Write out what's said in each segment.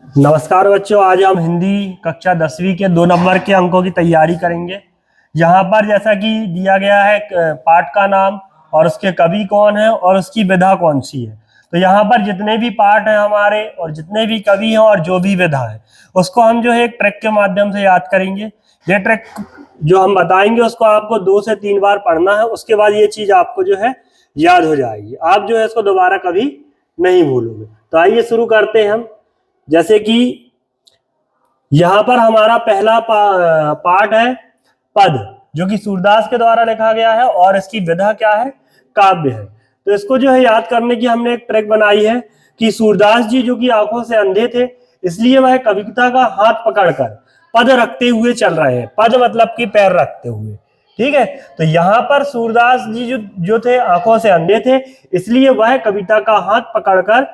नमस्कार बच्चों, आज हम हिंदी कक्षा 10वीं के 2 नंबर के अंकों की तैयारी करेंगे। यहाँ पर जैसा कि दिया गया है पाठ का नाम और उसके कवि कौन है और उसकी विधा कौन सी है। तो यहाँ पर जितने भी पाठ हैं हमारे और जितने भी कवि हैं और जो भी विधा है उसको हम जो है एक ट्रिक के माध्यम से याद करेंगे। ये ट्रिक जो हम बताएंगे उसको आपको 2 से 3 बार पढ़ना है, उसके बाद ये चीज आपको जो है याद हो जाएगी। आप जो है इसको दोबारा कभी नहीं भूलोगे। तो आइए शुरू करते हैं हम। जैसे कि यहां पर हमारा पहला पाठ है पद, जो कि सूरदास के द्वारा लिखा गया है और इसकी विधा क्या है, काव्य है। तो इसको जो है याद करने की हमने एक ट्रिक बनाई है कि सूरदास जी जो कि आंखों से अंधे थे, इसलिए वह कविता का हाथ पकड़कर पद रखते हुए चल रहे हैं। पद मतलब कि पैर रखते हुए, ठीक है। तो यहाँ पर सूरदास जी जो थे आंखों से अंधे थे, इसलिए वह कविता का हाथ पकड़कर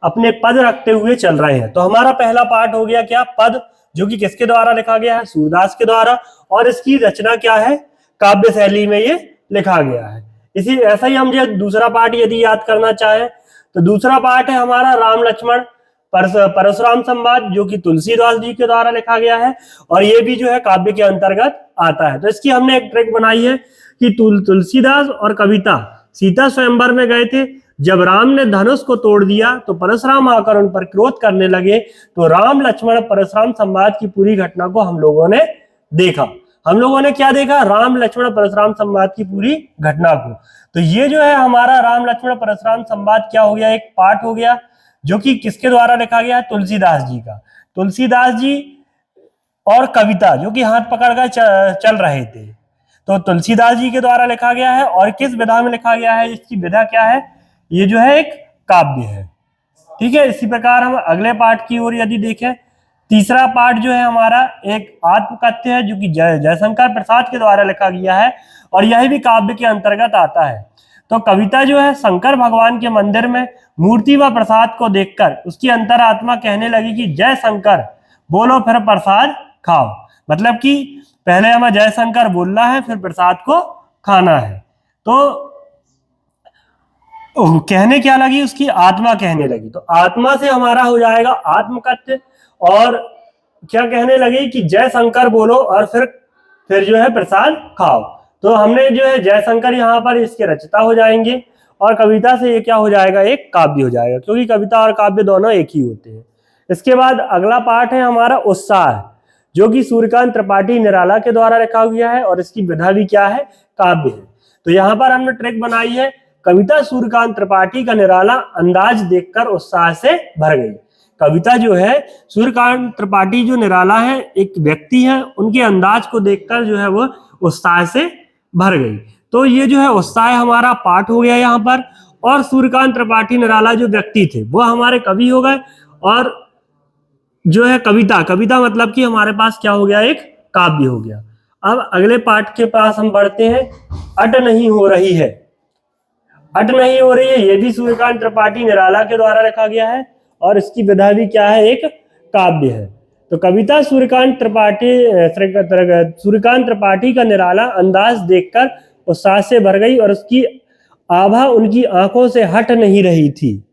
अपने पद रखते हुए चल रहे हैं। तो हमारा पहला पाठ हो गया क्या, पद, जो कि किसके द्वारा लिखा गया है, सूरदास के द्वारा, और इसकी रचना क्या है, काव्य शैली में ये लिखा गया है। इसी ऐसा ही हम जो दूसरा पाठ यदि याद करना चाहें तो दूसरा पाठ है हमारा राम लक्ष्मण परशुराम संवाद, जो कि तुलसीदास जी के द्वारा लिखा गया है और ये भी जो है काव्य के अंतर्गत आता है। तो इसकी हमने एक ट्रिक बनाई है कि तुलसीदास और कविता सीता स्वयंवर में गए थे। जब राम ने धनुष को तोड़ दिया तो परशुराम आकर उन पर क्रोध करने लगे। तो राम लक्ष्मण परशुराम संवाद की पूरी घटना को हम लोगों ने देखा। हम लोगों ने क्या देखा, राम लक्ष्मण परशुराम संवाद की पूरी घटना को। तो ये जो है हमारा राम लक्ष्मण परशुराम संवाद क्या हो गया, एक पाठ हो गया, जो कि किसके द्वारा लिखा गया है, तुलसीदास जी का। तुलसीदास जी और कविता जो कि हाथ पकड़कर चल रहे थे, तो तुलसीदास जी के द्वारा लिखा गया है। और किस विधा में लिखा गया है, इसकी विधा क्या है, ये जो है एक काव्य है, ठीक है। इसी प्रकार हम अगले पाठ की ओर यदि देखें, तीसरा पाठ जो है हमारा एक आत्मकथ्य है, जो कि जयशंकर प्रसाद के द्वारा लिखा गया है और यह भी काव्य के अंतर्गत आता है। तो कविता जो है शंकर भगवान के मंदिर में मूर्ति व प्रसाद को देखकर उसकी अंतरात्मा कहने लगी कि जय शंकर बोलो फिर प्रसाद खाओ। मतलब कि पहले हमें जय शंकर बोलना है, फिर प्रसाद को खाना है। तो कहने क्या लगी, उसकी आत्मा कहने लगी। तो आत्मा से हमारा हो जाएगा आत्मकथ्य। और क्या कहने लगी कि जय शंकर बोलो और फिर जो है प्रसाद खाओ। तो हमने जो है जय शंकर यहाँ पर इसके रचयिता हो जाएंगे और कविता से ये क्या हो जाएगा, एक काव्य हो जाएगा, क्योंकि कविता और काव्य दोनों एक ही होते हैं। इसके बाद अगला पाठ है हमारा उत्साह, जो कि सूर्यकांत त्रिपाठी निराला के द्वारा लिखा गया है और इसकी विधा भी क्या है, काव्य है। तो यहाँ पर हमने ट्रिक बनाई है, कविता सूर्यकांत त्रिपाठी का निराला अंदाज देखकर उत्साह से भर गई। कविता जो है सूर्यकांत त्रिपाठी जो निराला है, एक व्यक्ति है, उनके अंदाज को देखकर जो है वो उत्साह से भर गई। तो ये जो है उत्साह हमारा पाठ हो गया यहाँ पर। और सूर्यकांत त्रिपाठी निराला जो व्यक्ति थे वो हमारे कवि हो गए। और जो है कविता मतलब कि हमारे पास क्या हो गया, एक काव्य हो गया। अब अगले पाठ के पास हम बढ़ते हैं। अट नहीं हो रही है, अट नहीं हो रही है, ये भी सूर्यकांत त्रिपाठी निराला के द्वारा लिखा गया है और इसकी विधा भी क्या है, एक काव्य है। तो कविता सूर्यकांत त्रिपाठी का निराला अंदाज देखकर उत्साह से भर गई और उसकी आभा उनकी आंखों से हट नहीं रही थी।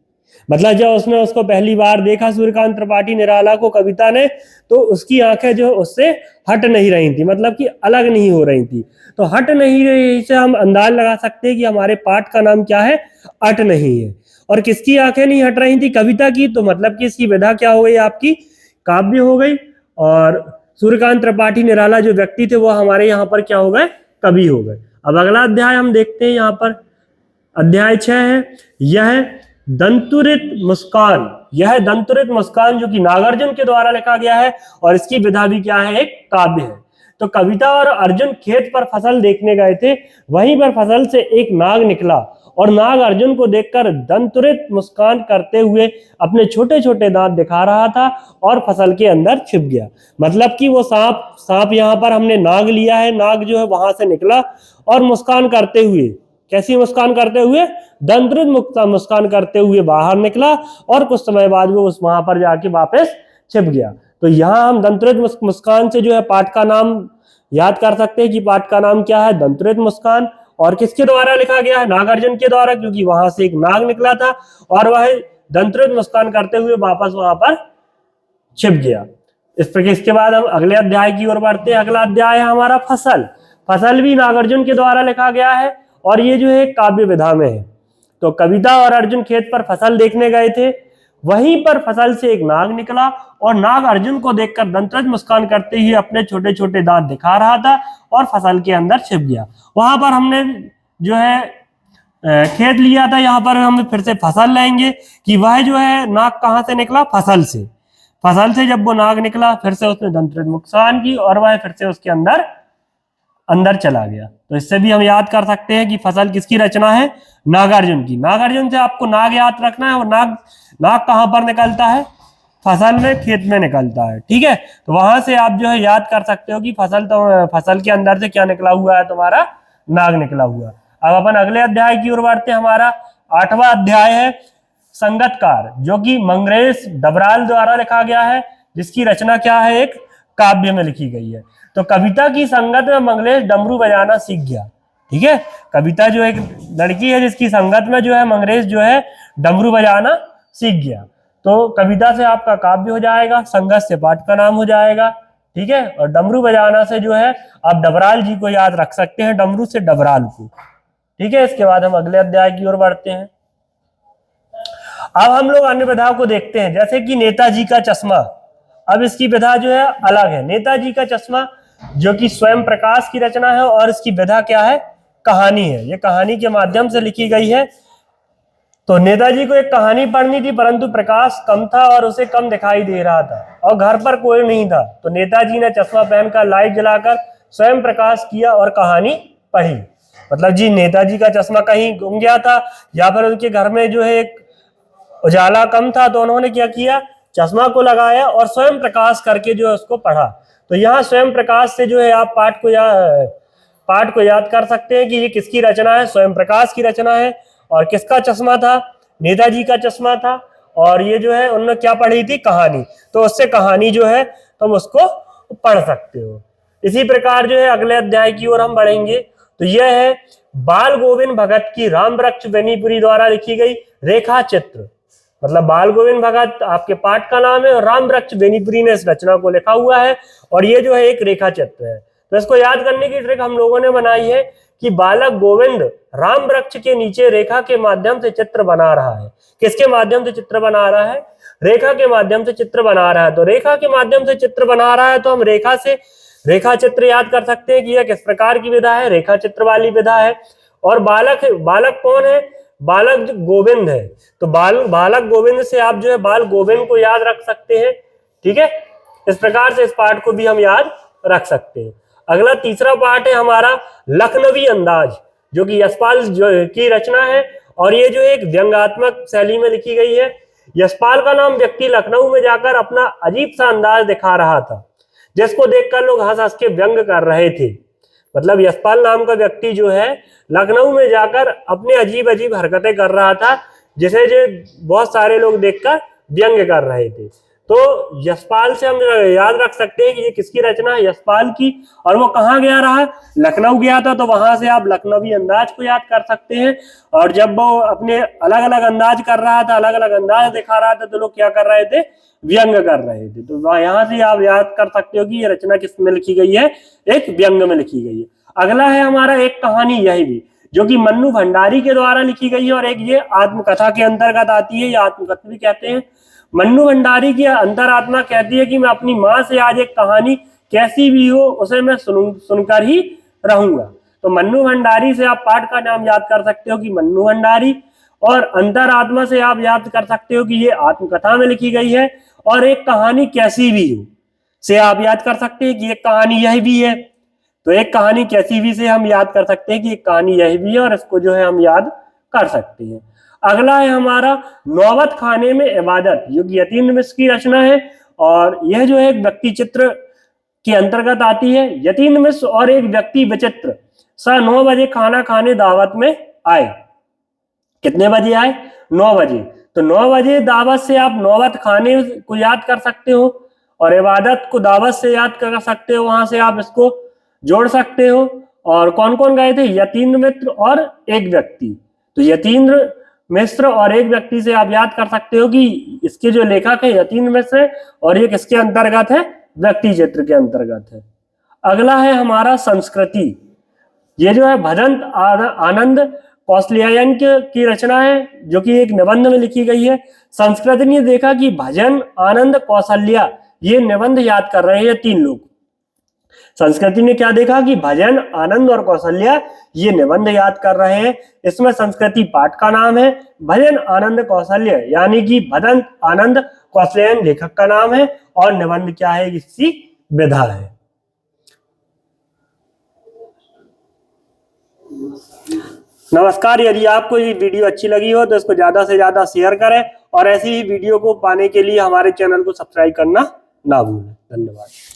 मतलब जब उसने उसको पहली बार देखा सूर्यकांत त्रिपाठी निराला को, कविता ने, तो उसकी आंखें जो उससे हट नहीं रही थी, मतलब कि अलग नहीं हो रही थी। तो हट नहीं रही से हम अंदाज लगा सकते हैं कि हमारे पाठ का नाम क्या है, अट नहीं है। और किसकी आंखें नहीं हट रही थी, कविता की। तो मतलब कि इसकी विधा क्या हो गई, आपकी काव्य हो गई। और सूर्यकांत त्रिपाठी निराला जो व्यक्ति थे वो हमारे यहाँ पर क्या हो गए, कवि हो गए। अब अगला अध्याय हम देखते हैं, यहाँ पर अध्याय 6 है, यह दंतुरित मुस्कान। यह दंतुरित मुस्कान जो कि नागार्जुन के द्वारा लिखा गया है और इसकी विधा भी क्या है, एक काव्य है। तो कविता और अर्जुन खेत पर फसल देखने गए थे, वहीं पर फसल से एक नाग निकला और नाग अर्जुन को देखकर दंतुरित मुस्कान करते हुए अपने छोटे छोटे दांत दिखा रहा था और फसल के अंदर छिप गया। मतलब कि वो सांप यहाँ पर हमने नाग लिया है, नाग जो है वहां से निकला और मुस्कान करते हुए, कैसी मुस्कान करते हुए, दंतुरित मुस्कान करते हुए बाहर निकला और कुछ समय बाद वो वहां पर जाके वापस छिप गया। तो यहाँ हम दंतुरित मुस्कान से जो है पाठ का नाम याद कर सकते हैं कि पाठ का नाम क्या है, दंतुरित मुस्कान। और किसके द्वारा लिखा गया है, नागार्जुन के द्वारा, क्योंकि वहां से एक नाग निकला था और वह दंतुरित मुस्कान करते हुए वापस वहां पर छिप गया। इस प्रकार इसके बाद हम अगले अध्याय की ओर बढ़ते हैं। अगला अध्याय है हमारा फसल। फसल भी नागार्जुन के द्वारा लिखा गया है और ये जो है काव्य विधा में है। तो कविता और अर्जुन खेत पर फसल देखने गए थे, वहीं पर फसल से एक नाग निकला और नाग अर्जुन को देखकर दंतरज मुस्कान करते हुए अपने छोटे छोटे दांत दिखा रहा था और फसल के अंदर छिप गया। वहां पर हमने जो है खेत लिया था, यहाँ पर हम फिर से फसल लेंगे कि वह जो है नाग कहाँ से निकला, फसल से। फसल से जब वो नाग निकला फिर से उसने दंतरज मुस्कान की और वह फिर से उसके अंदर चला गया। तो इससे भी हम याद कर सकते हैं कि फसल किसकी रचना है, नागार्जुन की। नागार्जुन से आपको नाग याद रखना है और नाग कहां पर निकलता है, फसल में, खेत में निकलता है। ठीक है, तो वहां से आप जो है याद कर सकते हो कि फसल के अंदर से क्या निकला हुआ है, तुम्हारा नाग निकला हुआ। अब अपन अगले अध्याय की ओर बढ़ते हैं। हमारा 8वां अध्याय है संगतकार, जो कि मंगरेश डबराल द्वारा लिखा गया है, जिसकी रचना क्या है, एक काव्य में लिखी गई है। तो कविता की संगत में मंगलेश डमरू बजाना सीख गया। ठीक है, कविता जो एक लड़की है जिसकी संगत में जो है मंगरेश जो है डमरू बजाना सीख गया। तो कविता से आपका काव्य हो जाएगा, संगत से पाठ का नाम हो जाएगा। ठीक है, और डमरू बजाना से जो है आप डबराल जी को याद रख सकते हैं, डमरू से डबराल को। ठीक है, इसके बाद हम अगले अध्याय की ओर बढ़ते हैं। अब हम लोग अन्य विधा को देखते हैं, जैसे कि नेताजी का चश्मा। अब इसकी विधा जो है अलग है। नेताजी का चश्मा जो कि स्वयं प्रकाश की रचना है और इसकी विधा क्या है, कहानी है। ये कहानी के माध्यम से लिखी गई है। तो नेताजी को एक कहानी पढ़नी थी, परंतु प्रकाश कम था और उसे कम दिखाई दे रहा था और घर पर कोई नहीं था। तो नेताजी ने चश्मा पहनकर लाइट जलाकर स्वयं प्रकाश किया और कहानी पढ़ी। मतलब जी नेताजी का चश्मा कहीं गुम गया था या फिर उनके घर में जो है एक उजाला कम था, तो उन्होंने क्या किया, चश्मा को लगाया और स्वयं प्रकाश करके जो है उसको पढ़ा। तो यहाँ स्वयं प्रकाश से जो है आप पाठ को याद कर सकते हैं कि ये किसकी रचना है, स्वयं प्रकाश की रचना है। और किसका चश्मा था, नेताजी का चश्मा था। और ये जो है उन्होंने क्या पढ़ी थी, कहानी। तो उससे कहानी जो है तुम उसको पढ़ सकते हो। इसी प्रकार जो है अगले अध्याय की ओर हम बढ़ेंगे। तो यह है बाल गोविंद भगत की राम वृक्ष बेनीपुरी द्वारा लिखी गई रेखा चित्र। मतलब बाल गोविंद भगत आपके पाठ का नाम है और राम वृक्ष बेनीपुरी ने इस रचना को लिखा हुआ है और ये जो है एक रेखा चित्र है। तो इसको याद करने की ट्रिक हम लोगों ने बनाई है कि बालक गोविंद राम वृक्ष के नीचे रेखा के माध्यम से चित्र बना रहा है। किसके माध्यम से चित्र बना रहा है, रेखा के माध्यम से चित्र बना रहा है। तो रेखा के माध्यम से चित्र बना रहा है तो हम रेखा से रेखा चित्र याद कर सकते हैं कि यह किस प्रकार की विधा है, रेखा चित्र वाली विधा है। और बालक कौन है, बालक गोविंद है। तो बालक गोविंद से आप जो है बाल गोविंद को याद रख सकते हैं। ठीक है, इस प्रकार से इस पाठ को भी हम याद रख सकते हैं। अगला तीसरा पाठ है हमारा लखनवी अंदाज, जो कि यशपाल की रचना है और ये जो एक व्यंग्यात्मक शैली में लिखी गई है। यशपाल का नाम व्यक्ति लखनऊ में जाकर अपना अजीब सा अंदाज दिखा रहा था, जिसको देखकर लोग हंस हंस के व्यंग कर रहे थे। मतलब यशपाल नाम का व्यक्ति जो है लखनऊ में जाकर अपने अजीब अजीब हरकतें कर रहा था, जिसे जो बहुत सारे लोग देखकर व्यंग कर रहे थे। तो यशपाल से हम याद रख सकते हैं कि ये किसकी रचना है, यशपाल की। और वो कहाँ गया रहा, लखनऊ गया था। तो वहां से आप लखनवी अंदाज को याद कर सकते हैं। और जब वो अपने अलग अलग अंदाज कर रहा था, अलग अलग अंदाज दिखा रहा था, तो लोग क्या कर रहे थे, व्यंग कर रहे थे। तो यहाँ से आप याद कर सकते हो कि ये रचना किस में लिखी गई है, एक व्यंग में लिखी गई है। अगला है हमारा एक कहानी यही भी, जो कि मन्नू भंडारी के द्वारा लिखी गई है और एक ये आत्मकथा के अंतर्गत आती है, या आत्मकथा भी कहते हैं। मन्नू भंडारी की अंतरात्मा कहती है कि मैं अपनी माँ से आज एक कहानी कैसी भी हो उसे मैं सुनकर ही रहूंगा। तो मन्नू भंडारी से आप पाठ का नाम याद कर सकते हो कि मन्नू भंडारी, और अंतरात्मा से आप याद कर सकते हो कि ये आत्मकथा में लिखी गई है। और एक कहानी कैसी भी हो से आप याद कर सकते हैं कि एक कहानी यह भी है। तो एक कहानी कैसी भी से हम याद कर सकते हैं कि एक कहानी यह भी है और इसको जो है हम याद कर सकते हैं। अगला है हमारा नौबत खाने में इबादत, जो कि यतीन्द्र मिश्र की रचना है और यह जो है एक व्यक्ति चित्र के अंतर्गत आती है। यतीन्द्र मिश्र और एक व्यक्ति विचित्र 9 बजे खाना खाने दावत में आए। कितने बजे आए, 9 बजे। तो 9 बजे दावत से आप नौबत खाने को याद कर सकते हो और इबादत को दावत से याद कर सकते हो, वहां से आप इसको जोड़ सकते हो। और कौन कौन गए थे, यतीन्द्र मिश्र और एक व्यक्ति। तो यतीन्द्र मिश्र और एक व्यक्ति से आप याद कर सकते हो कि इसके जो लेखक है यतीन मिश्र है और ये किसके अंतर्गत है, व्यक्ति चित्र के अंतर्गत है। अगला है हमारा संस्कृति। ये जो है भजन आनंद कौशल्यायन की रचना है जो कि एक निबंध में लिखी गई है। संस्कृति ने देखा कि भजन आनंद कौशल्या ये निबंध याद कर रहे हैं तीन लोग। संस्कृति ने क्या देखा कि भजन आनंद और कौशल्या ये निबंध याद कर रहे हैं। इसमें संस्कृति पाठ का नाम है, भजन आनंद कौशल्य यानी कि भजन आनंद कौशल्यायन लेखक का नाम है और निबंध क्या है, इसकी विधा है। नमस्कार, यदि आपको ये वीडियो अच्छी लगी हो तो इसको ज्यादा से ज्यादा शेयर करें और ऐसी ही वीडियो को पाने के लिए हमारे चैनल को सब्सक्राइब करना ना भूलें। धन्यवाद।